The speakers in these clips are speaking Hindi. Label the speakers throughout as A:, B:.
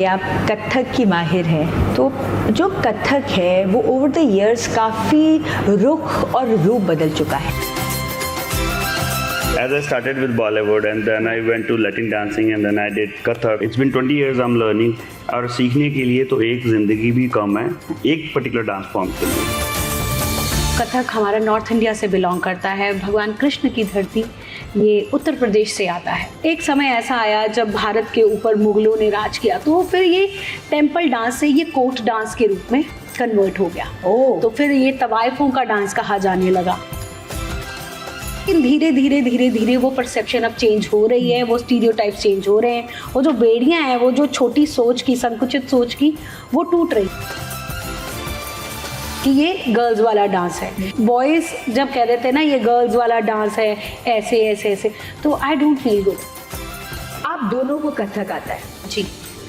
A: आप कथक की माहिर हैं, तो जो कथक है वो ओवर द इयर्स काफ़ी रुख और रूप बदल चुका है।
B: As I started with Bollywood and then I went to Latin dancing and then I did Kathak. It's been 20 years I'm learning और सीखने के लिए तो एक ज़िंदगी भी कम है एक पर्टिकुलर डांस फॉर्म के लिए।
C: कथक हमारा नॉर्थ इंडिया से बिलोंग करता है। भगवान कृष्ण की धरती ये उत्तर प्रदेश से आता है। एक समय ऐसा आया जब भारत के ऊपर मुगलों ने राज किया, तो फिर ये टेम्पल डांस से ये कोर्ट डांस के रूप में कन्वर्ट हो गया। तो फिर ये तवाइफों का डांस कहा जाने लगा। धीरे धीरे धीरे धीरे वो परसेप्शन अब चेंज हो रही है, वो स्टीरियोटाइप्स चेंज हो रहे हैं। वो जो बेड़ियां हैं, वो जो छोटी सोच की, संकुचित सोच की, वो टूट रही कि ये गर्ल्स वाला डांस है। बॉयज जब कह देते हैं ना ये गर्ल्स वाला डांस है, ऐसे ऐसे ऐसे, तो आई डोंट फील गुड।
A: आप दोनों को कथक आता है
C: जी।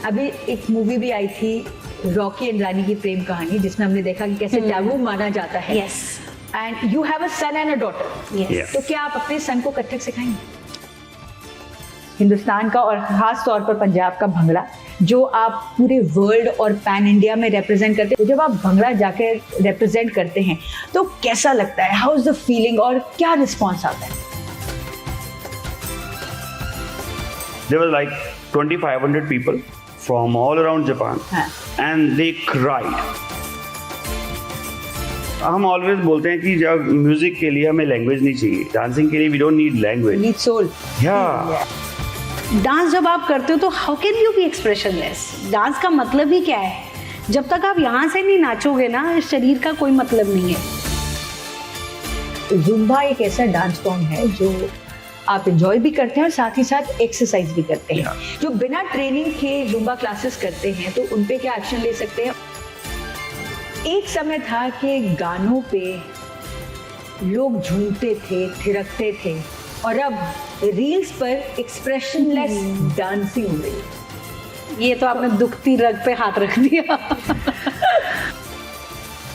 A: अभी एक मूवी भी आई थी रॉकी एंड रानी की प्रेम कहानी, जिसमें हमने देखा कि कैसे टैबू माना जाता है।
C: Yes.
A: And you have a son and a daughter.
C: Yes.
A: तो क्या आप अपने सन को कथक सिखाएंगे? हिंदुस्तान का और ख़ास तौर पर पंजाब का भंगड़ा जो आप पूरे वर्ल्ड और पैन इंडिया में रिप्रेजेंट करते हैं, तो जब आप भंगड़ा जाकर रिप्रेजेंट करते हैं तो कैसा लगता है? हाउ इज द फीलिंग और क्या रिस्पॉन्स आता है?
B: There were like 2,500 people from all around Japan and they cried. हम ऑलवेज बोलते हैं कि जब म्यूजिक के लिए हमें लैंग्वेज नहीं चाहिए, डांसिंग के लिए we don't need language,
A: need soul.
B: या
C: डांस जब आप करते हो तो how can you be expressionless? Dance का मतलब ही क्या है? जब तक आप यहाँ से नहीं नाचोगे ना, शरीर का कोई मतलब नहीं है।
A: जुम्बा एक ऐसा डांस फॉर्म है जो आप एंजॉय भी करते हैं और साथ ही साथ एक्सरसाइज भी करते हैं। जो बिना ट्रेनिंग के जुम्बा क्लासेस करते हैं तो उन पे क्या एक्शन ले सकते हैं? एक समय था कि गानों पे लोग झूमते थे, थिरकते थे, और अब रील्स पर एक्सप्रेशनलेस डांसिंग हो रही है।
C: ये तो आपने दुखती रग पे हाथ रख दिया।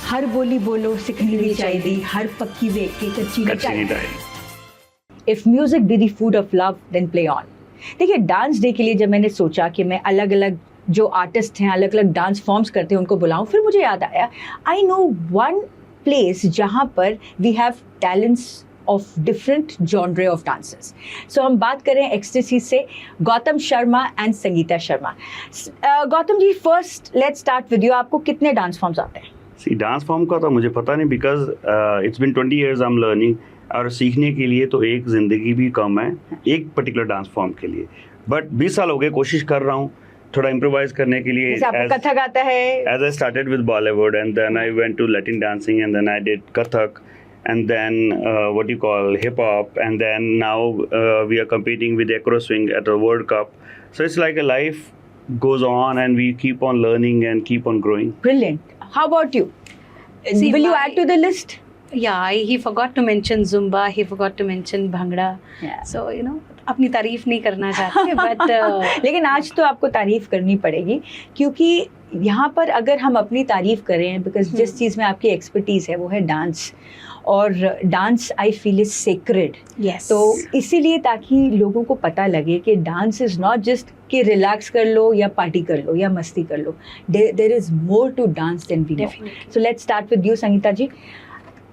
A: हर बोली बोलो सिखनी भी चाहिए, हर पक्की वेख के कच्ची नहीं चाहिए। If music be the food of love then play on. देखिए, डांस डे के लिए जब मैंने सोचा कि मैं अलग अलग जो आर्टिस्ट हैं, अलग अलग डांस फॉर्म्स करते हैं, उनको बुलाऊं, फिर मुझे याद आया आई नो वन प्लेस जहाँ पर we have talents of different genre of dances. So हम बात करें एक्सटेसी से Gautam Sharma and Sangeeta Sharma. Gautam ji, first let's start with you. आपको कितने डांस फॉर्म्स आते हैं?
B: सी डांस फॉर्म का तो मुझे पता नहीं, because it's been 20 years I am learning और सीखने के लिए तो एक ज़िंदगी भी कम है एक पर्टिकुलर डांस फॉर्म के लिए। बट 20 साल हो गए, कोशिश कर रहा हूँ थोड़ा इम्प्रोवाइज करने के लिए।
A: आपको कथक आता है?
B: As I started with Bollywood and then I went to Latin dancing and then I did Kathak and then what you call hip hop, and then now we are competing with Acro Swing at the World Cup. So it's like a life goes on and we keep on learning and keep on growing.
A: Brilliant. How about you?
C: See,
A: will you add to the list?
C: Yeah, he forgot to mention Zumba, he forgot to mention Bhangra.
A: Yeah.
C: So, you know, अपनी तारीफ नहीं करना चाहते, बट
A: लेकिन आज तो आपको तारीफ करनी पड़ेगी, क्योंकि यहाँ पर अगर हम अपनी तारीफ करें, बिकॉज जिस चीज़ में आपकी एक्सपर्टीज़ है वो है डांस, और dance I feel is sacred.
C: Yes.
A: तो इसीलिए ताकि लोगों को पता लगे कि डांस इज़ नॉट जस्ट कि रिलैक्स कर लो या पार्टी कर लो या मस्ती कर लो, there is more to dance than we know. So let's start with you Sangeeta ji.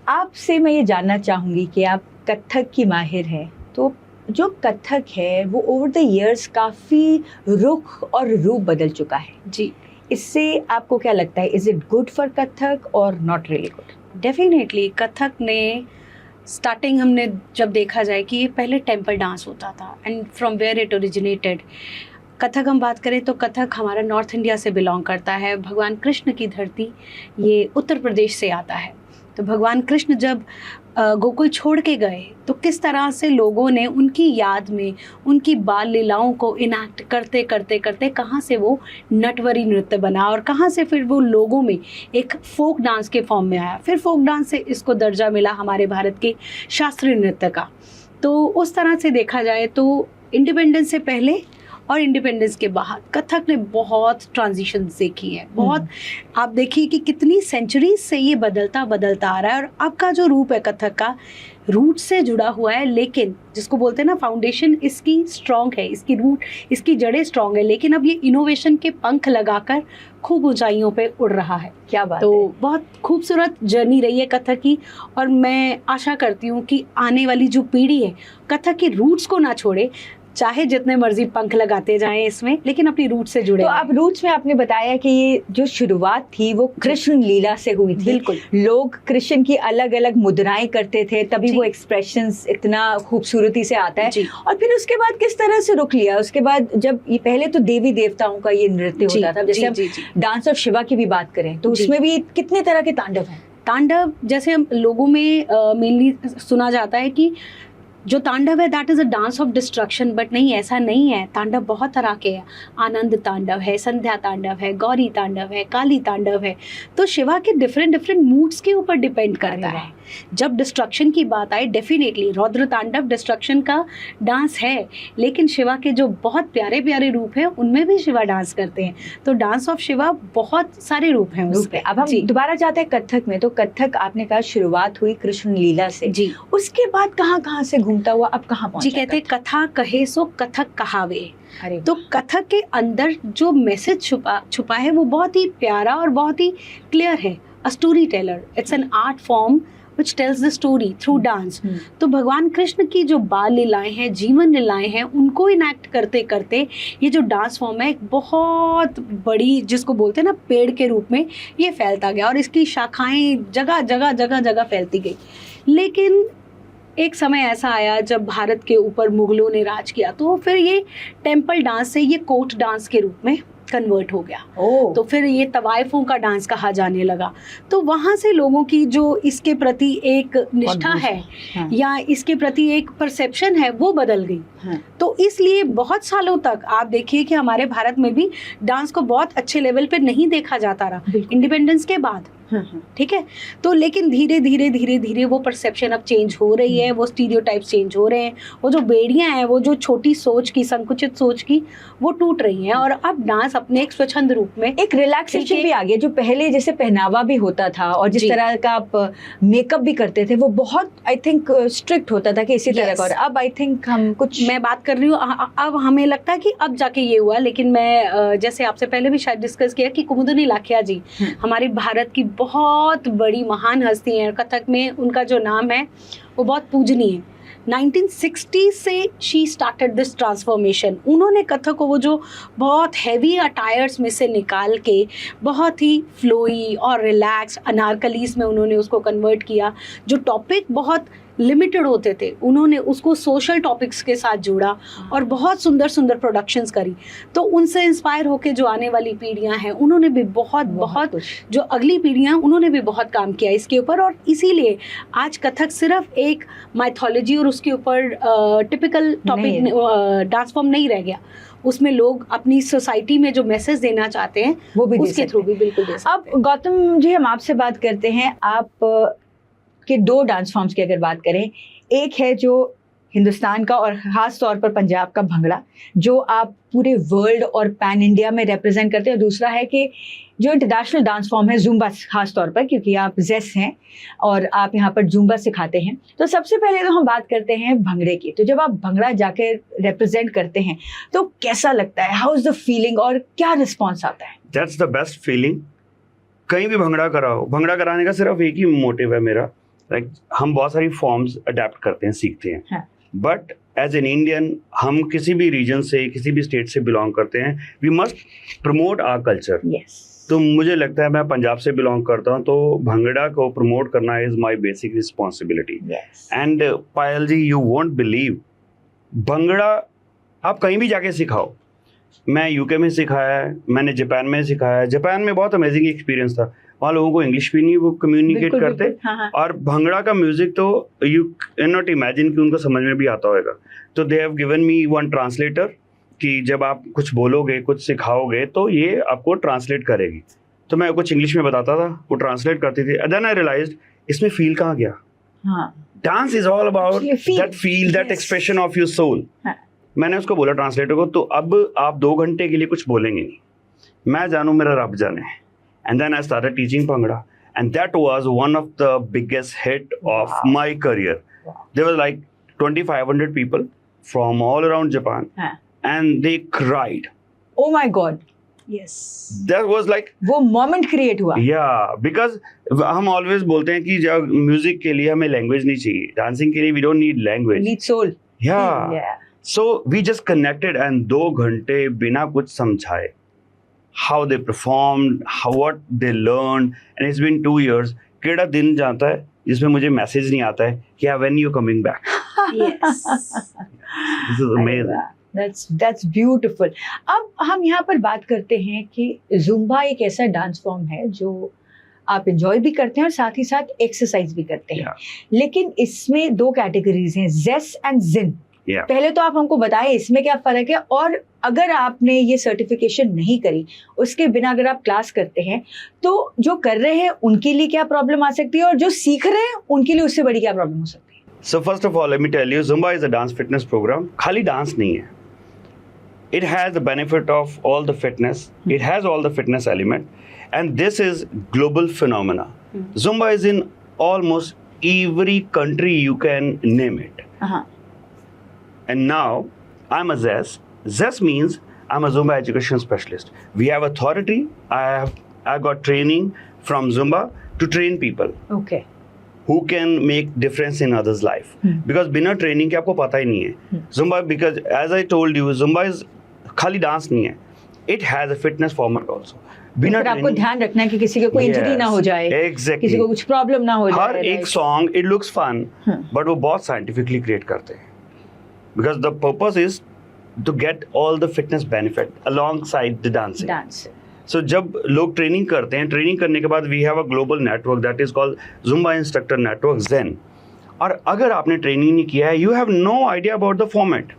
A: आपसे मैं ये जानना चाहूँगी कि आप कथक की माहिर हैं, तो जो कथक है वो ओवर द इयर्स काफ़ी रुख और रूप बदल चुका है
C: जी।
A: इससे आपको क्या लगता है? Is it good for Kathak और not really good?
C: Definitely Kathak ने स्टार्टिंग, हमने जब देखा जाए कि ये पहले टेम्पल डांस होता था and from where it originated. Kathak हम बात करें तो कथक हमारा नॉर्थ इंडिया से बिलोंग करता है। भगवान कृष्ण की धरती ये उत्तर प्रदेश से आता है। तो भगवान कृष्ण जब गोकुल छोड़ के गए तो किस तरह से लोगों ने उनकी याद में उनकी बाल लीलाओं को इनैक्ट करते करते करते कहाँ से वो नटवरी नृत्य बना और कहाँ से फिर वो लोगों में एक फोक डांस के फॉर्म में आया। फिर फोक डांस से इसको दर्जा मिला हमारे भारत के शास्त्रीय नृत्य का। तो उस तरह से देखा जाए तो इंडिपेंडेंस से पहले और इंडिपेंडेंस के बाद कथक ने बहुत ट्रांजिशंस देखी है, बहुत। आप देखिए कि कितनी सेंचुरीज से ये बदलता बदलता आ रहा है, और अब का जो रूप है कथक का रूट से जुड़ा हुआ है, लेकिन जिसको बोलते हैं ना फाउंडेशन इसकी स्ट्रांग है, इसकी रूट, इसकी जड़ें स्ट्रांग है, लेकिन अब ये इनोवेशन के पंख लगाकर खूब ऊंचाइयों पे उड़ रहा है।
A: क्या बात
C: तो
A: है।
C: बहुत खूबसूरत जर्नी रही है कथक की, और मैं आशा करती हूँ कि आने वाली जो पीढ़ी है कथक के रूट्स को ना छोड़े, चाहे जितने मर्जी पंख लगाते जाएं इसमें, लेकिन अपनी रूट से जुड़े
A: तो
C: रहें।
A: आप रूट्स में आपने बताया कि ये जो शुरुआत थी वो कृष्ण लीला से हुई थी।
C: बिल्कुल।
A: लोग कृष्ण की अलग अलग मुद्राएं करते थे, तभी
C: जी।
A: वो एक्सप्रेशंस इतना खूबसूरती से आता है।
C: जी।
A: और फिर उसके बाद किस तरह से रुख लिया उसके बाद, जब ये पहले तो देवी देवताओं का ये नृत्य
C: जी,
A: होता था, जैसे
C: जी,
A: हम
C: जी।
A: डांस ऑफ शिवा की भी बात करें तो
C: जी।
A: उसमें भी कितने तरह के तांडव हैं।
C: तांडव जैसे हम लोगों में मेनली सुना जाता है कि जो तांडव है that is a dance of destruction, but नहीं, ऐसा नहीं है। तांडव बहुत तरह के हैं, आनंद तांडव है, संध्या तांडव है, गौरी तांडव है, काली तांडव है। तो शिवा के डिफरेंट डिफरेंट मूड्स के ऊपर डिपेंड करता है। जब डिस्ट्रक्शन की बात आए, डेफिनेटली रौद्र तांडव डिस्ट्रक्शन का डांस है, लेकिन शिवा के जो बहुत प्यारे प्यारे रूप हैं उनमें भी शिवा डांस करते हैं। तो डांस ऑफ शिवा बहुत सारे रूप हैं उसमें।
A: अब हम
C: जी।
A: दोबारा जाते हैं कथक में। तो कथक आपने कहा शुरुआत हुई कृष्ण लीला से,
C: जी।
A: उसके बाद कहाँ से घूमता हुआ अब कहाँ पहुंचा?
C: जी, कहते हैं कथा कहे सो कथक कहावे।
A: अरे
C: तो कथक के अंदर जो मैसेज छुपा है वो बहुत ही प्यारा और बहुत ही क्लियर है। A story teller, it's an art form which tells the story through dance। तो भगवान कृष्ण की जो बाल लीलाएं हैं, जीवन लीलाएं हैं, उनको इनैक्ट करते करते ये जो डांस फॉर्म है एक बहुत बड़ी, जिसको बोलते हैं ना पेड़ के रूप में, ये फैलता गया और इसकी शाखाएं जगह जगह जगह जगह फैलती गई। लेकिन एक समय ऐसा आया जब भारत के ऊपर मुगलों ने राज किया, तो फिर ये टेम्पल डांस से ये कोर्ट डांस के रूप में कन्वर्ट हो गया। तो फिर ये तवाइफों का डांस कहा जाने लगा। तो वहाँ से लोगों की जो इसके प्रति एक निष्ठा है,
A: हाँ।
C: या इसके प्रति एक परसेप्शन है, वो बदल गई।
A: हाँ।
C: तो इसलिए बहुत सालों तक आप देखिए कि हमारे भारत में भी डांस को बहुत अच्छे लेवल पे नहीं देखा जाता रहा इंडिपेंडेंस के बाद। ठीक है, तो लेकिन धीरे धीरे धीरे धीरे वो परसेप्शन अब चेंज हो रही है, वो स्टीरियोटाइप्स चेंज हो रहे हैं, वो जो बेड़ियां हैं, वो जो छोटी सोच की, संकुचित सोच की, वो टूट रही हैं, और अब डांस अपने एक स्वच्छंद रूप में
A: एक रिलैक्सेशन भी आ गया। जो पहले जैसे पहनावा भी होता था और जिस तरह का आप मेकअप भी करते थे वो बहुत आई थिंक स्ट्रिक्ट होता था कि इसी तरह का, और अब आई थिंक हम कुछ,
C: मैं बात कर रही हूँ अब हमें लगता है कि अब जाके ये हुआ। लेकिन मैं जैसे आपसे पहले भी शायद डिस्कस किया कि कुमुदिनी लाखिया जी हमारे भारत की बहुत बड़ी महान हस्ती हैं, कथक में उनका जो नाम है वो बहुत पूजनीय है। 1960 से शी स्टार्टेड दिस ट्रांसफॉर्मेशन। उन्होंने कथक को वो जो बहुत हैवी अटायर्स में से निकाल के बहुत ही फ्लोई और रिलैक्स अनारकलीस में उन्होंने उसको कन्वर्ट किया। जो टॉपिक बहुत लिमिटेड होते थे, उन्होंने उसको सोशल टॉपिक्स के साथ जोड़ा और बहुत सुंदर सुंदर प्रोडक्शंस करी। तो उनसे इंस्पायर होके जो आने वाली पीढ़ियां हैं, उन्होंने भी बहुत जो अगली पीढ़ियां, उन्होंने भी बहुत काम किया इसके ऊपर। और इसीलिए आज कथक सिर्फ एक माइथोलॉजी और उसके ऊपर टिपिकल टॉपिक डांस फॉर्म नहीं रह गया। उसमें लोग अपनी सोसाइटी में जो मैसेज देना चाहते हैं
A: वो भी
C: उसके थ्रू भी बिल्कुल दे सकते हैं।
A: अब गौतम जी, हम आपसे बात करते हैं। आप के दो डांस फॉर्म्स की अगर बात करें, एक है जो हिंदुस्तान का और ख़ास तौर पर पंजाब का भंगड़ा, जो आप पूरे वर्ल्ड और पैन इंडिया में रिप्रेजेंट करते हैं, और दूसरा है कि जो इंटरनेशनल डांस फॉर्म है जुम्बा, खास तौर पर क्योंकि आप जेस हैं और आप यहाँ पर जुम्बा सिखाते हैं। तो सबसे पहले तो हम बात करते हैं भंगड़े की। तो जब आप भंगड़ा जाके रिप्रेजेंट करते हैं तो कैसा लगता है, हाउ इज़ द फीलिंग और क्या रिस्पॉन्स आता है?
B: That's the best feeling. कहीं भी भंगड़ा कराओ, भंगड़ा कराने का सिर्फ एक ही मोटिव है मेरा, लाइक हम बहुत सारी फॉर्म्स अडेप्ट करते हैं, सीखते हैं, बट एज एन इंडियन हम किसी भी रीजन से, किसी भी स्टेट से बिलोंग करते हैं, we must promote our culture. तो मुझे लगता है, मैं पंजाब से बिलोंग करता हूँ, तो भंगड़ा को प्रमोट करना is my basic responsibility. And Payal ji, you won't believe, Bhangra आप कहीं भी जाके सिखाओ। मैं यूके में सिखाया है, मैंने जापान में सिखाया है। जापान में बहुत अमेजिंग एक्सपीरियंस था, वहाँ लोगों को इंग्लिश भी नहीं वो कम्युनिकेट करते।
A: हाँ।
B: और भंगड़ा का म्यूजिक तो यू कैन नॉट इमेजिन कि उनको समझ में भी आता होगा। तो they have given me one translator कि जब आप कुछ बोलोगे, कुछ सिखाओगे, तो ये आपको ट्रांसलेट करेगी। तो मैं कुछ इंग्लिश में बताता था, वो ट्रांसलेट करती थी। देन आई रियलाइज्ड इसमें फील कहाँ गया। Dance is all about that feel, that expression of your soul. मैंने उसको बोला ट्रांसलेटर को, तो अब आप 2 घंटे के लिए कुछ बोलेंगे नहीं, मैं जानूँ मेरा रब जाने. And then I started teaching Bhangra, and that was one of the biggest hit of my career. There were like 2,500 people from all around Japan, and they cried.
A: Oh my God.
C: Yes.
B: That was like
A: वो मोमेंट क्रिएट हुआ.
B: yeah, because हम always बोलते हैं कि जब म्यूजिक के लिए हमें लैंग्वेज नहीं चाहिए, डांसिंग के लिए we don't need language.
A: Need soul.
B: Yeah. So we just connected and 2 घंटे बिना कुछ समझाए how they performed, what they learned, and it's been 2 years. केड़ा दिन जाता है जिसमें मुझे मैसेज नहीं आता है कि when you coming back.
C: Yes.
B: This is amazing.
A: That's beautiful. अब हम यहाँ पर बात करते हैं कि जुम्बा एक ऐसा डांस फॉर्म है जो आप एंजॉय भी करते हैं और साथ ही साथ एक्सरसाइज भी करते हैं. लेकिन इसमें 2 कैटेगरीज हैं, जेस एंड जिन. पहले तो आप हमको बताएं इसमें क्या फर्क है, और अगर आपने ये सर्टिफिकेशन नहीं करी, उसके बिना अगर आप क्लास करते हैं, तो जो कर रहे हैं उनके लिए क्या प्रॉब्लम आ सकती है और जो सीख रहे हैं उनके लिए उससे बड़ी क्या प्रॉब्लम हो सकती है?
B: So first of all, let me tell you, Zumba is a dance fitness program. खाली डांस नहीं है. It has the benefit of all the fitness. It has all the fitness element, and this is global phenomena. Zumba is in almost every country you can name it. And now I'm a ZES. ZES means I'm a Zumba education specialist. We have authority. I got training from Zumba to train people.
A: Okay.
B: Who can make difference in others' life. Because बिना ट्रेनिंग के आपको पता ही नहीं है. Zumba, because as I told you, Zumba is खाली डांस नहीं है. It has a fitness format also.
A: बिना आपको ध्यान रखना है कि किसी को कोई इंजरी ना हो जाए.
B: Exactly.
A: किसी को कुछ प्रॉब्लम ना हो जाए.
B: हर एक song it looks fun, but वो बहुत scientifically create करते हैं. Because the purpose is to get all the fitness benefit alongside the dancing. So जब लोग ट्रेनिंग करते हैं, ट्रेनिंग करने के बाद we have a global network that is called Zumba Instructor Network Zen. और अगर आपने ट्रेनिंग नहीं किया है, you have no idea about the format.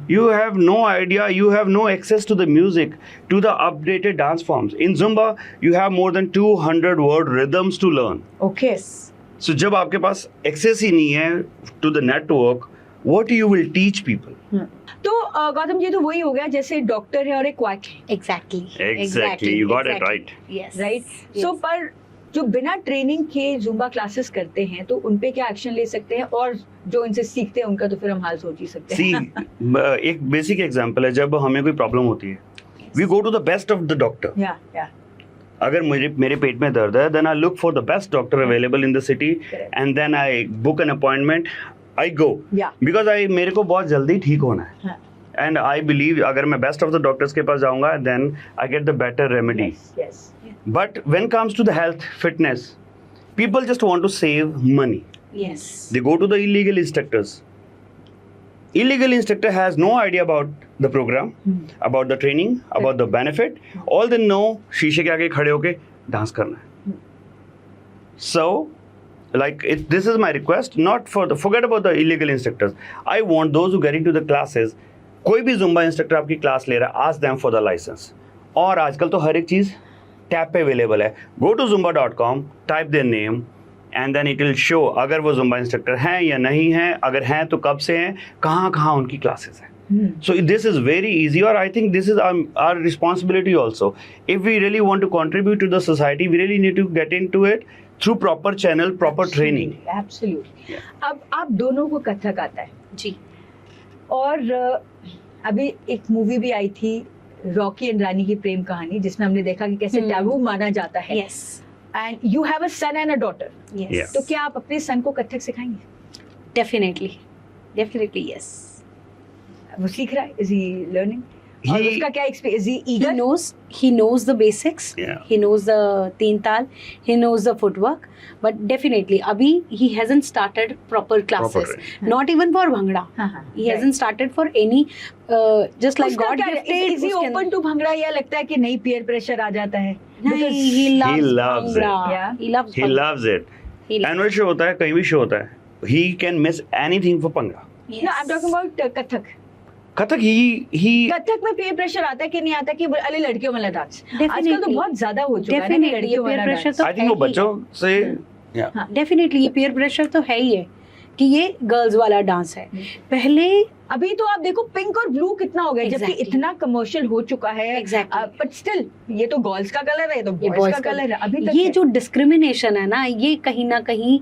B: You have no idea, you have no access to the music, to the updated dance forms. In Zumba, you have more than 200 word rhythms to learn.
A: Okay.
B: So जब आपके पास access ही नहीं है to the network, what you will teach people?
A: तो गौतम जी, तो वही हो गया जैसे डॉक्टर है और एक क्वैक है.
B: Exactly. You got it right.
C: Yes.
A: Right. So पर जो बिना ट्रेनिंग के जुम्बा क्लासेस करते हैं तो उन पे क्या एक्शन ले सकते हैं, और जो इनसे सीखते हैं उनका तो फिर हम हाल सोच ही सकते हैं.
B: एक बेसिक एग्जांपल है, जब हमें कोई प्रॉब्लम होती है, we go to the best of the doctor.
A: Yeah.
B: अगर मेरे पेट में दर्द है, then I look for the best doctor available in the city.
A: Correct.
B: And then I book an appointment. I go.
A: Yeah.
B: Because मेरे को बहुत जल्दी ठीक होना है. And I believe अगर मैं best of the doctors के पास जाऊंगा, then I get the better remedy.
A: Yes.
B: But when it comes to the health, fitness, people just want to save money.
C: Yes.
B: They go to the illegal instructors. Illegal instructor has no idea about the program, about the training, about the benefit. All they know, शीशे के आगे खड़े होके डांस करना है. So, like this is my request, forget about the illegal instructors. I want those who get into the classes. कोई भी जुम्बा इंस्ट्रक्टर आपकी क्लास ले रहा है, ask them for the license. और आजकल तो हर एक चीज़ टैब पे अवेलेबल है. Go to zumba.com, type their name, and then it will show अगर वो जुम्बा इंस्ट्रक्टर हैं या नहीं हैं, अगर हैं तो कब से हैं, कहाँ उनकी क्लासेस हैं. So this is very easy, or I think this is our responsibility also. If we really want to contribute to the society, we really need to get into it through proper channel, proper training.
A: Absolutely. अब आप दोनों को कथक आता है
C: जी.
A: और अभी एक मूवी भी आई थी, रॉकी एंड रानी की प्रेम कहानी, जिसमें हमने देखा कि कैसे टैबू माना जाता है.
C: Yes.
A: And you have a son and a daughter.
C: Yes.
B: Yeah.
A: तो क्या आप अपने सन को कथक सिखाएंगे?
C: Definitely yes.
A: वो सीख रहा है, इज ही लर्निंग? और उसका क्या experience? Is he eager?
C: He knows the basics.
B: Yeah.
C: He knows the teen tal. He knows the footwork. But definitely, abhi he hasn't started proper classes. Not even for Bhangra. He hasn't started for any. Just like God gifted.
A: Is he open to Bhangra, या लगता है कि नहीं peer pressure आ जाता है?
C: नहीं, he loves Bhangra.
A: Yeah.
C: He loves
B: He
C: Bhangra.
B: loves it.
C: He loves
B: Annual show होता है, कहीं भी शो होता है. He can miss anything for Bhangra.
C: Yes.
A: No, I'm talking about Kathak.
B: Kathak he
A: Kathak में peer pressure आता है कि नहीं आता कि अरे लड़कियों वाला डांस?
C: Definitely.
A: आजकल तो बहुत ज्यादा हो चुका है ना कि
C: Definitely,
A: लड़कियों
C: peer
A: वाला
C: pressure
A: डांस.
C: तो
B: I think वो
C: है ही.
B: बच्चों से
C: डेफिनेटली ये peer pressure तो है ही है कि ये गर्ल्स वाला डांस है। पहले
A: अभी तो आप देखो पिंक और ब्लू कितना हो गया, जबकि
C: Exactly.
A: इतना कमर्शियल हो चुका है।
C: Exactly.
A: बट स्टिल ये तो गर्ल्स का कलर है, ये तो
C: ये
A: बॉयज
C: boys
A: का
C: का
A: कलर है अभी तक
C: ये
A: है।
C: जो डिस्क्रिमिनेशन है ना, ये कहीं ना कहीं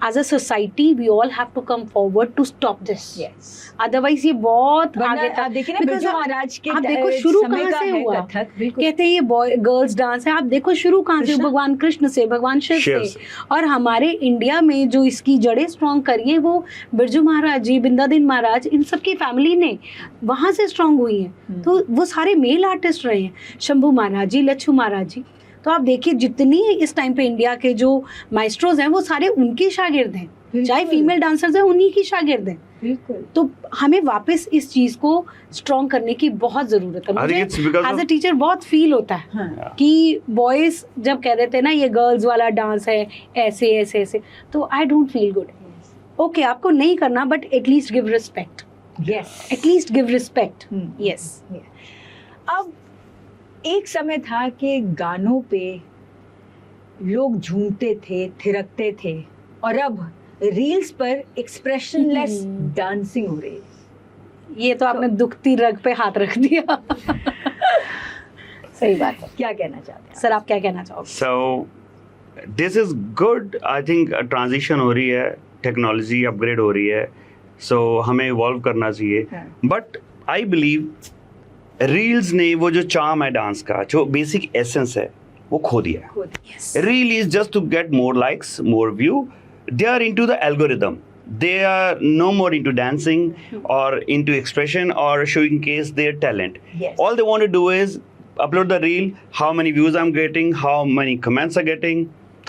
C: as a society we all have to come forward to stop this,
A: Yes.
C: Otherwise ये बहुत
A: वरना
C: आगे
A: आप
C: तक।
A: देखिए ना
C: Because
A: बिरजू
C: आप-
A: महाराज के
C: आप देखो शुरू
A: समय
C: कहाँ
A: का
C: से
A: है
C: हुआ?
A: कथक, बिल्कुल।
C: कहते हैं ये बॉय गर्ल्स डांस है, आप देखो शुरू कहाँ से,
A: कृष्णा?
C: भगवान कृष्ण से, भगवान शिव
B: शिव
C: से। और हमारे इंडिया में जो इसकी जड़ें स्ट्रॉन्ग करी है वो बिरजू महाराज जी, बिंदादिन महाराज, इन सब की फैमिली ने वहां से स्ट्रॉन्ग हुई है। तो वो सारे मेल आर्टिस्ट रहे हैं, शंभू महाराज जी, लच्छू महाराज जी। तो आप देखिए जितनी इस टाइम पे इंडिया के जो माइस्ट्रोज हैं वो सारे उनके शागिर्द हैं, चाहे
A: बिल्कुल।
C: फीमेल डांसर्स हैं उन्हीं की शागिर्द हैं।
A: बिल्कुल।
C: तो हमें वापस इस चीज को स्ट्रॉन्ग करने की बहुत जरूरत है।
B: I think it's
C: मुझे
B: because
C: as a
B: of-
C: teacher बहुत फील होता है
A: हाँ।
C: कि बॉयज जब कह देते हैं ना ये गर्ल्स वाला डांस है, ऐसे ऐसे ऐसे, तो I don't feel good. Okay आपको नहीं करना, but at least give respect,
A: Yes.
C: At least give respect.
A: Hmm.
C: Yes,
A: अब एक समय था कि गानों पे लोग झूमते थे, थिरकते थे, और अब रील्स पर एक्सप्रेशनलेस डांसिंग हो रही है।
C: ये तो आपने दुखती रग पे हाथ रख दिया। सही बात है।
A: क्या कहना चाहते हैं
C: सर आप क्या कहना चाहोगे?
B: So this is good. I think transition हो रही है, टेक्नोलॉजी अपग्रेड हो रही है, so हमें इवॉल्व करना चाहिए।
A: हाँ।
B: बट आई बिलीव रील्स ने वो जो चार्म है डांस का, जो बेसिक एसेंस है, वो खो दिया है।
A: खुद?
C: Yes.
B: Reel is just to get more likes, more view. They are into the algorithm. They are no more into dancing or into expression or showcase their talent.
A: Yes.
B: All they want to do is upload the reel. How many views I'm getting? How many comments are getting?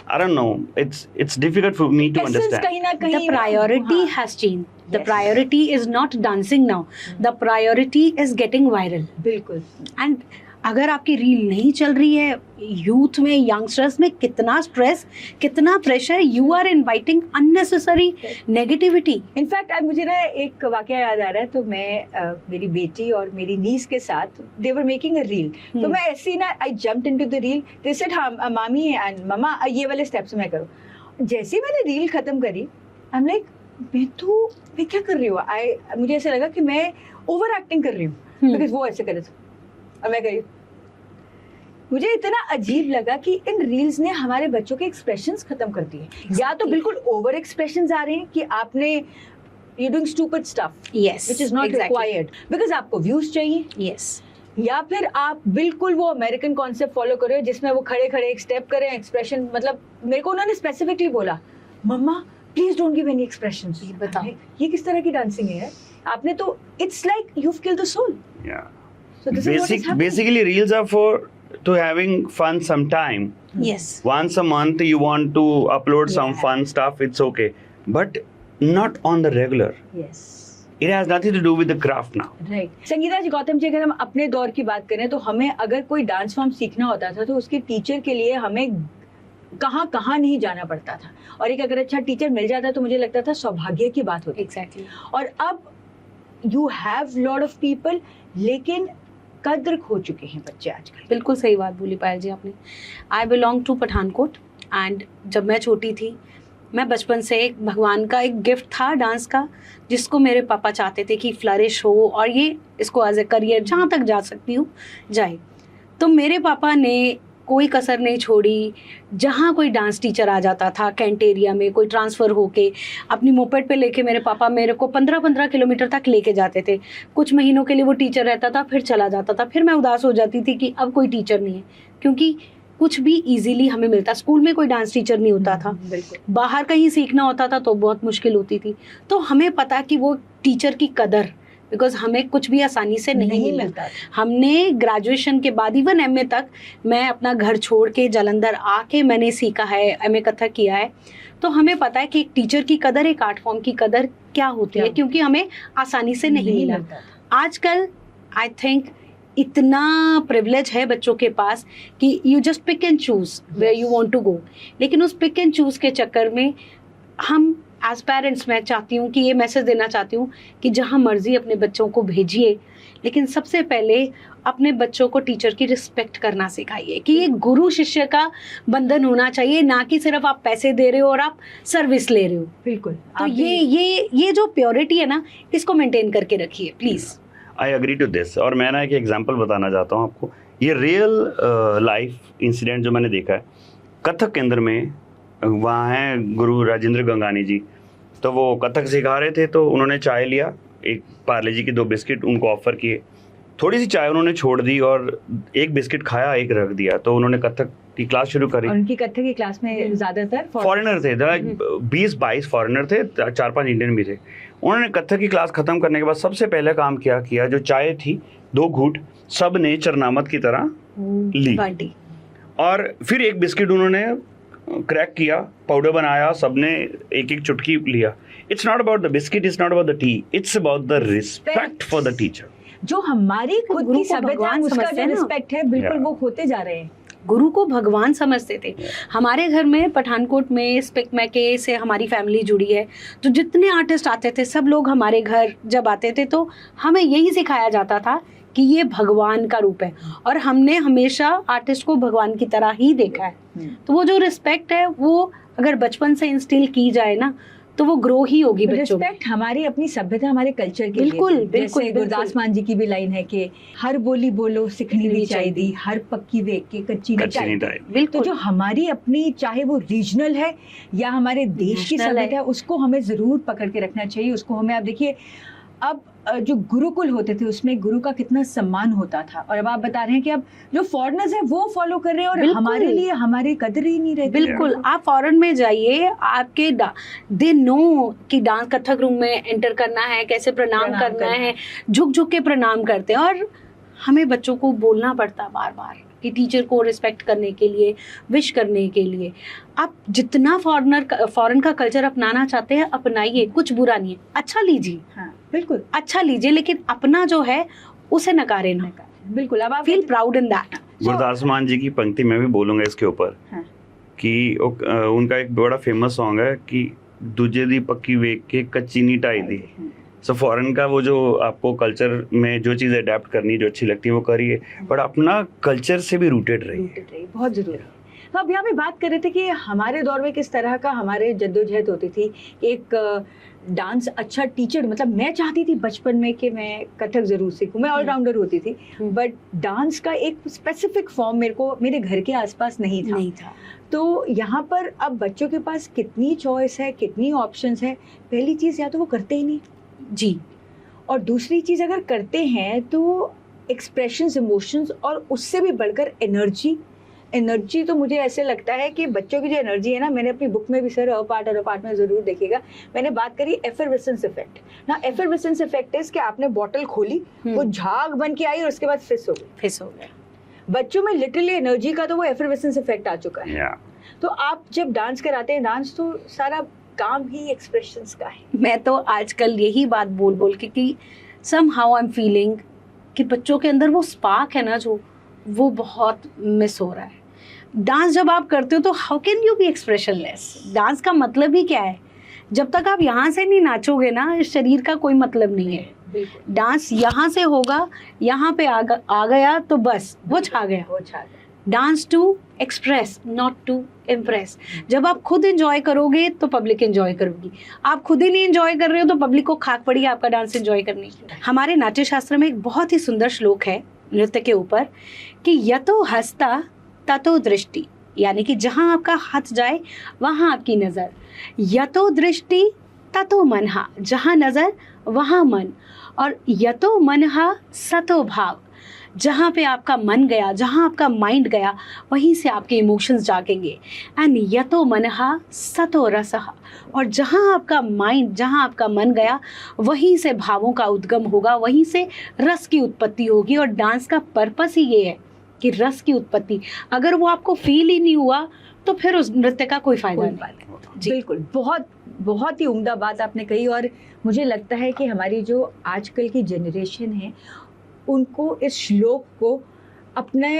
B: I don't know. It's difficult for me to
A: Essence
B: understand.
A: कहीं ना कहीं
C: The priority
A: हाँ,
C: has changed. The
A: Yes.
C: priority is not dancing now. The priority is getting viral.
A: बिल्कुल।
C: एंड अगर आपकी रील नहीं चल रही है, यूथ में, यंगस्टर्स में कितना स्ट्रेस, कितना pressure, you are inviting unnecessary negativity.
A: In fact आज मुझे ना एक वाकया याद आ रहा है। तो मैं मेरी बेटी और मेरी नीस के साथ दे वर मेकिंग अ रील, तो मैं ऐसे ही ना I jumped into the reel. They said हाँ मामी एंड मम्मा ये वाले स्टेप्स मैं करूँ। जैसे ही मैंने रील खत्म करी, आई एम लाइक मैं क्या कर रही हूँ? मुझे ऐसा लगा कि मैं ओवर एक्टिंग कर रही हूँ, बिकॉज वो ऐसे करे थे और मैं करी। मुझे इतना अजीब लगा कि इन रील्स ने हमारे बच्चों के एक्सप्रेशंस खत्म कर दिए। या तो बिल्कुल ओवर एक्सप्रेशंस आ रहे हैं कि आपने you doing stupid stuff
C: yes,
A: which is not required because आपको व्यूज चाहिए,
C: यस,
A: या फिर आप बिल्कुल वो अमेरिकन कॉन्सेप्ट फॉलो कर रहे हो जिसमें वो खड़े खड़े एक स्टेप करें, एक्सप्रेशन। मतलब मेरे को उन्होंने स्पेसिफिकली बोला, mumma please don't give any expressions.
C: बताओ।
A: ये किस तरह की डांसिंग है यार? आपने तो it's like you have killed the soul.
B: Yeah.
A: So this is what is happening.
B: Basically, reels are for to having fun sometime.
C: Yes,
B: Once a month, you want to upload some
A: Yeah.
B: fun stuff. It's okay, but not on the regular.
A: Yes.
B: It has nothing to do with the craft now.
A: Right. Sangeeta ji, Gautam ji, अगर हम अपने दौर की बात करें तो हमें अगर कोई डांस फॉर्म सीखना होता था तो उसके टीचर के लिए हमें कहाँ कहाँ नहीं जाना पड़ता था, और एक अगर अच्छा टीचर मिल जाता तो मुझे लगता था सौभाग्य की बात होती।
C: एग्जैक्टली।
A: और अब you have lot of people, लेकिन कद्र खो चुके हैं बच्चे आजकल।
C: बिल्कुल सही बात बोली पायल जी आपने। I belong to Pathankot and जब मैं छोटी थी, मैं बचपन से भगवान का एक गिफ्ट था डांस का, जिसको मेरे पापा चाहते थे कि फ्लरिश हो और ये इसको एज ए करियर जहाँ तक जा सकती हूँ जाए। तो मेरे पापा ने कोई कसर नहीं छोड़ी। जहाँ कोई डांस टीचर आ जाता था कैंट एरिया में, कोई ट्रांसफ़र होके अपनी मोपेड पे लेके मेरे पापा मेरे को 15-15 किलोमीटर तक लेके जाते थे। कुछ महीनों के लिए वो टीचर रहता था, फिर चला जाता था। फिर मैं उदास हो जाती थी कि अब कोई टीचर नहीं है, क्योंकि कुछ भी इजीली हमें मिलता। स्कूल में कोई डांस टीचर नहीं होता था,
A: बिल्कुल।
C: बाहर कहीं सीखना होता था तो बहुत मुश्किल होती थी। तो हमें पता कि वो टीचर की कदर, बिकॉज हमें कुछ भी आसानी से नहीं मिलता।
A: था।
C: हमने ग्रेजुएशन के बाद इवन एमए तक मैं अपना घर छोड़ के जालंधर आके मैंने सीखा है, एमए कथक किया है। तो हमें पता है कि एक टीचर की कदर, एक आर्ट फॉर्म की कदर क्या होती है, क्योंकि हमें आसानी से नहीं मिला।
A: मिलता था।
C: आजकल आई थिंक इतना प्रिविलेज है बच्चों के पास कि you just pick and choose where you want to go. लेकिन उस पिक एंड चूज के चक्कर में हम एज पेरेंट्स, मैं चाहती हूँ कि ये मैसेज देना चाहती हूँ कि जहाँ मर्जी अपने बच्चों को भेजिए, लेकिन सबसे पहले अपने बच्चों को टीचर की रिस्पेक्ट करना सिखाइए कि ये गुरु शिष्य का बंधन होना चाहिए, ना कि सिर्फ आप पैसे दे रहे हो और आप सर्विस ले रहे हो।
A: बिल्कुल।
C: तो ये जो प्योरिटी है ना, इसको मेंटेन करके रखिए please.
B: I agree to this. और मैं ना एक एग्जांपल बताना चाहता हूँ आपको, ये रियल लाइफ इंसिडेंट जो मैंने देखा है कथक केंद्र में। वहाँ हैं गुरु राजेंद्र गंगानी जी, तो वो कथक सिखा रहे थे, तो उन्होंने चाय लिया, एक पार्ले जी के 2 बिस्किट उनको ऑफर किए, थोड़ी सी चाय उन्होंने छोड़ दी और एक बिस्किट खाया, एक रख दिया। तो उन्होंने कथक की क्लास शुरू करी।
A: उनकी कथक की क्लास में ज्यादातर
B: फॉरेनर थे, 20-22 फॉरेनर थे, 4-5 इंडियन भी थे। उन्होंने कथक की क्लास खत्म करने के बाद सबसे पहले काम किया जो चाय थी 2 घूंट सब ने चरनामत की तरह ली, और फिर एक बिस्किट उन्होंने क्रैक किया, पाउडर बनाया, सबने एक चुटकी लिया। It's not about the biscuit, it's not about the T, it's about the respect for the teacher.
A: जो हमारी खुद
C: गुरु
A: की
C: को
A: सभ्यता है,
C: भगवान
A: उसका
C: समझते
A: जो
C: हैं ना।
A: रिस्पेक्ट है, बिल्कुल वो खोते जा रहे हैं।
C: गुरु को भगवान समझते थे। हमारे घर में पठानकोट में स्पिक मैके से हमारी फैमिली जुड़ी है, तो जितने आर्टिस्ट आते थे सब लोग हमारे घर जब आते थे तो हमें यही सिखाया जाता था कि ये भगवान का रूप है, और हमने हमेशा आर्टिस्ट को भगवान की तरह ही देखा है। तो वो जो रिस्पेक्ट है वो अगर बचपन से इंस्टिल की जाए ना तो वो ग्रो ही होगी बच्चों में।
A: रिस्पेक्ट हमारी अपनी सभ्यता, हमारे कल्चर के
C: बिल्कुल,
A: लिए।
C: बिल्कुल,
A: जैसे गुरदास मान जी की भी लाइन है कि हर बोली बोलो सिखनी नहीं चाहिए, हर पक्की वेख के कच्ची नहीं चाहिए। तो
C: बिल्कुल।
A: जो हमारी अपनी, चाहे वो रीजनल है या हमारे देश की सभ्यता है, उसको हमें जरूर पकड़ के रखना चाहिए। उसको हमें, आप देखिए अब जो गुरुकुल होते थे उसमें गुरु का कितना सम्मान होता था, और अब आप बता रहे हैं कि अब जो फॉरेनर्स हैं वो फॉलो कर रहे हैं, और
C: बिल्कुल।
A: हमारे लिए हमारी कदर ही नहीं रहती।
C: बिल्कुल, आप फॉरेन में जाइए, आपके दे नो कि डांस कथक रूम में एंटर करना है, कैसे प्रणाम करना है, झुक झुक के प्रणाम करते हैं। और हमें बच्चों को बोलना पड़ता बार बार कि टीचर को रिस्पेक्ट करने के लिए, विश करने के लिए। आप जितना फॉरेन का कल्चर अपनाना चाहते हैं अपनाइए, कुछ बुरा नहीं है, अच्छा लीजिए।
A: हाँ बिल्कुल,
C: अच्छा लीजिए, लेकिन अपना जो है उसे नकारे ना।
A: बिल्कुल। अब आप
C: feel proud in that.
B: Gurdas मान जी की पंक्ति मैं भी बोलूंगा इसके ऊपर।
A: हाँ।
B: कि उनका एक बड़ा फेमस सॉन्ग है कि दूजे दी पक्की वेख के कच्ची नहीं ढाई दी। सो फॉरेन का वो जो आपको कल्चर में जो चीज़ अडेप्ट करनी जो अच्छी लगती है वो करिए, बट अपना कल्चर से भी रूटेड रहिए।
A: बहुत जरूरी है। तो अब यहाँ पे बात कर रहे थे कि हमारे दौर में किस तरह का हमारे जद्दोजहद होती थी। एक डांस अच्छा टीचर, मतलब मैं चाहती थी बचपन में कि मैं कथक जरूर सीखूं, मैं ऑलराउंडर होती थी, बट डांस का एक स्पेसिफिक फॉर्म मेरे घर के आसपास नहीं था। तो यहाँ पर अब बच्चों के पास कितनी चॉइस है, कितनी ऑप्शंस है। पहली चीज़, या तो वो करते ही नहीं
C: जी,
A: और दूसरी चीज़ अगर करते हैं तो एक्सप्रेशंस, इमोशंस, और उससे भी बढ़कर एनर्जी तो मुझे ऐसे लगता है कि बच्चों की जो एनर्जी है ना, मैंने अपनी बुक में भी सर पार्ट में ज़रूर देखिएगा, मैंने बात करी एफरवेसेंस इफेक्ट ना। एफरवेसेंस इफेक्ट इज कि आपने बॉटल खोली, वो झाग बन के आई और उसके बाद फिस हो गया। बच्चों में लिटरली एनर्जी का तो वो एफरवेसेंस इफेक्ट आ चुका है। तो आप जब डांस कराते हैं, डांस तो सारा काम ही एक्सप्रेशंस का है।
C: मैं तो आजकल यही बात बोल के कि somehow I'm feeling कि बच्चों के अंदर वो स्पार्क है ना, जो वो बहुत मिस हो रहा है। डांस जब आप करते हो तो how can you be expressionless? Dance का मतलब ही क्या है? जब तक आप यहाँ से नहीं नाचोगे ना, इस शरीर का कोई मतलब नहीं है। डांस यहाँ से होगा, यहाँ पे आ गया तो बस वो छा गया। Dance to express, not to impress. जब आप खुद एंजॉय करोगे तो पब्लिक एंजॉय करोगी। आप खुद ही नहीं एंजॉय कर रहे हो तो पब्लिक को खाक पड़ी आपका डांस एंजॉय करने की। हमारे नाट्य शास्त्र में एक बहुत ही सुंदर श्लोक है नृत्य के ऊपर कि यतो हस्ता ततो दृष्टि, यानी कि जहाँ आपका हाथ जाए वहाँ आपकी नज़र। यतो दृष्टि ततो मनहा, जहाँ नज़र वहाँ मन। और यतो मनहा सतो भाव, जहाँ पे आपका मन गया, जहाँ आपका माइंड गया, वहीं से आपके इमोशंस जागेंगे। एंड यतो मनहा सतो रसः, और जहाँ आपका माइंड, जहाँ आपका मन गया, वहीं से भावों का उद्गम होगा, वहीं से रस की उत्पत्ति होगी। और डांस का पर्पस ही ये है कि रस की उत्पत्ति। अगर वो आपको फील ही नहीं हुआ तो फिर उस नृत्य का कोई फायदा नहीं।
A: बिल्कुल, बहुत बहुत ही उम्दा बात आपने कही। और मुझे लगता है कि हमारी जो आजकल की जनरेशन है उनको इस श्लोक को अपने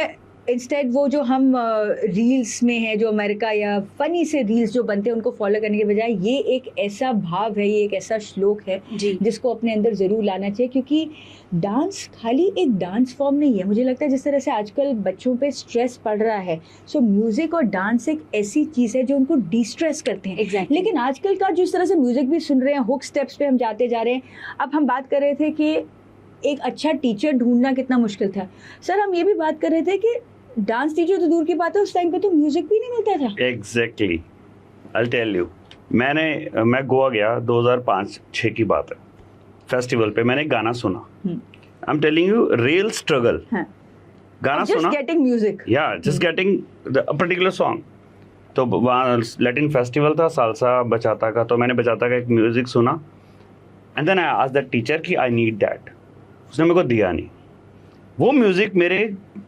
A: इंस्टेड वो जो हम रील्स में है, जो अमेरिका या फनी से रील्स जो बनते हैं उनको फॉलो करने के बजाय ये एक ऐसा भाव है, ये एक ऐसा श्लोक है
C: जी
A: जिसको अपने अंदर ज़रूर लाना चाहिए, क्योंकि डांस खाली एक डांस फॉर्म नहीं है। मुझे लगता है जिस तरह से आजकल बच्चों पे स्ट्रेस पड़ रहा है, सो म्यूज़िक और डांस एक ऐसी चीज़ है जो उनको डिस्ट्रेस करते हैं।
C: एग्जैक्टली
A: लेकिन आजकल का जिस तरह से म्यूज़िक भी सुन रहे हैं, हुक स्टेप्स पे हम जाते जा रहे हैं। अब हम बात कर रहे थे कि एक अच्छा टीचर ढूंढना कितना मुश्किल था। सर हम ये भी बात कर रहे थे कि डांस टीचर तो दूर की बात है, उस टाइम पे तो म्यूजिक भी नहीं मिलता था।
B: एग्जैक्टली, आई टेल यू, मैं गोवा गया 2005-6 की बात है। फेस्टिवल पे मैंने गाना सुना, I am telling you, real struggle. गाना सुना,
A: जस्ट गेटिंग म्यूजिक,
B: या just getting the particular song. तो वहाँ लैटिन फेस्टिवल था, सालसा बचाता का, तो मैंने बचाता का एक म्यूजिक सुना and then I asked that teacher कि आई नीड दैट। उसने मेरे को दिया नहीं। वो म्यूजिक मेरे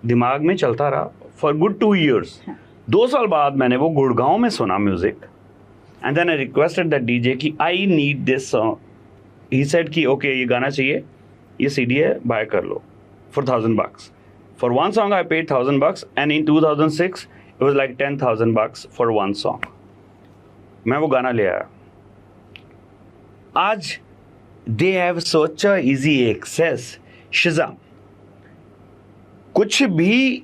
B: दिमाग में चलता रहा फॉर गुड 2 years। 2 साल बाद मैंने वो गुड़गांव में सुना music and then I requested that DJ कि I need this song. He said कि ओके, ये गाना चाहिए, ये सीडी है, बाय कर लो for $1000। For one song I paid $1000 and in 2006 it was like $10,000 for one song. मैं वो गाना ले आया। आज they have such a easy access, Shazam. कुछ भी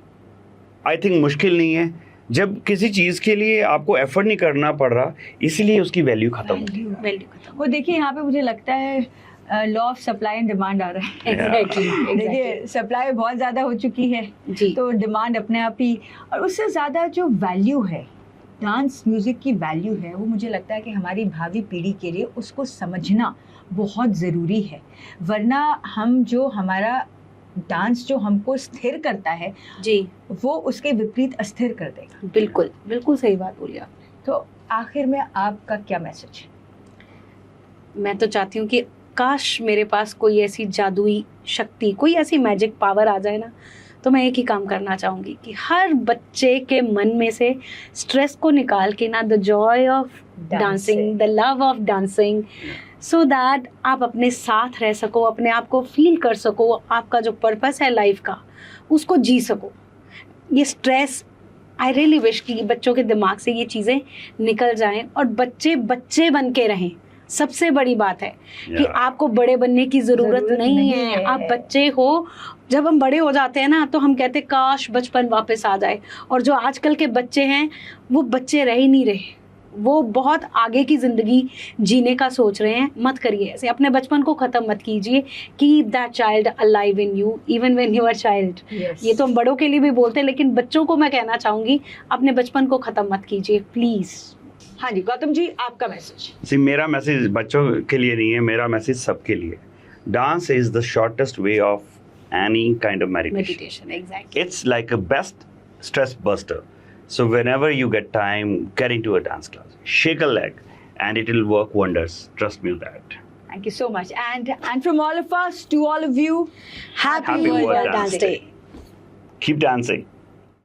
B: आई थिंक मुश्किल नहीं है जब किसी चीज़ के लिए आपको एफर्ट नहीं करना पड़ रहा, इसीलिए उसकी वैल्यू खत्म होती है।
C: वैल्यू खत्म।
A: वो देखिए यहाँ पे मुझे लगता है law of supply and demand आ रहा है।
C: एग्जैक्टली
A: देखिए सप्लाई बहुत ज़्यादा हो चुकी है,
C: जी
A: तो डिमांड अपने आप ही, और उससे ज़्यादा जो वैल्यू है, डांस म्यूज़िक की वैल्यू है, वो मुझे लगता है कि हमारी भावी पीढ़ी के लिए उसको समझना बहुत ज़रूरी है। वरना हम जो हमारा डांस जो हमको स्थिर करता है,
C: जी
A: वो उसके विपरीत अस्थिर कर देगा।
C: बिल्कुल बिल्कुल सही बात बोली आपने।
A: तो आखिर में आपका क्या मैसेज है?
C: मैं तो चाहती हूँ कि काश मेरे पास कोई ऐसी जादुई शक्ति, कोई ऐसी मैजिक पावर आ जाए ना, तो मैं एक ही काम करना चाहूँगी कि हर बच्चे के मन में से स्ट्रेस को निकाल के ना, the Joy of dancing, the love of dancing, so that आप अपने साथ रह सको, अपने आप को फील कर सको, आपका जो पर्पस है लाइफ का उसको जी सको। ये स्ट्रेस, आई रियली विश कि बच्चों के दिमाग से ये चीज़ें निकल जाएं और बच्चे बच्चे बन के रहें। सबसे बड़ी बात है कि आपको बड़े बनने की ज़रूरत नहीं है, आप बच्चे हो। जब हम बड़े हो जाते हैं ना, तो हम कहते हैं काश बचपन वापस आ जाए, और जो आजकल के बच्चे हैं वो बच्चे रह ही नहीं रहे, वो बहुत आगे की ज़िंदगी जीने का सोच रहे हैं। मत करिए ऐसे, अपने बचपन को ख़त्म मत कीजिए। Keep that child alive in you even when you are child. ये तो हम बड़ों के लिए भी बोलते हैं, लेकिन बच्चों को मैं कहना चाहूँगी, अपने बचपन को ख़त्म मत कीजिए प्लीज़।
A: हाँ जी गौतम जी, आपका मैसेज?
B: सी, मेरा मैसेज बच्चों के लिए नहीं है, मेरा मैसेज सबके लिए। Dance is the shortest way of any kind of meditation.
C: Exactly.
B: It's like a best stress buster. So whenever you get time, get into a dance class. Shake a leg and it will work wonders. Trust me that.
A: Thank you so much. And from all of us to all of you,
C: Happy
B: Happy
C: World
B: World
C: Dance
B: Dance
C: Day.
B: Keep dancing.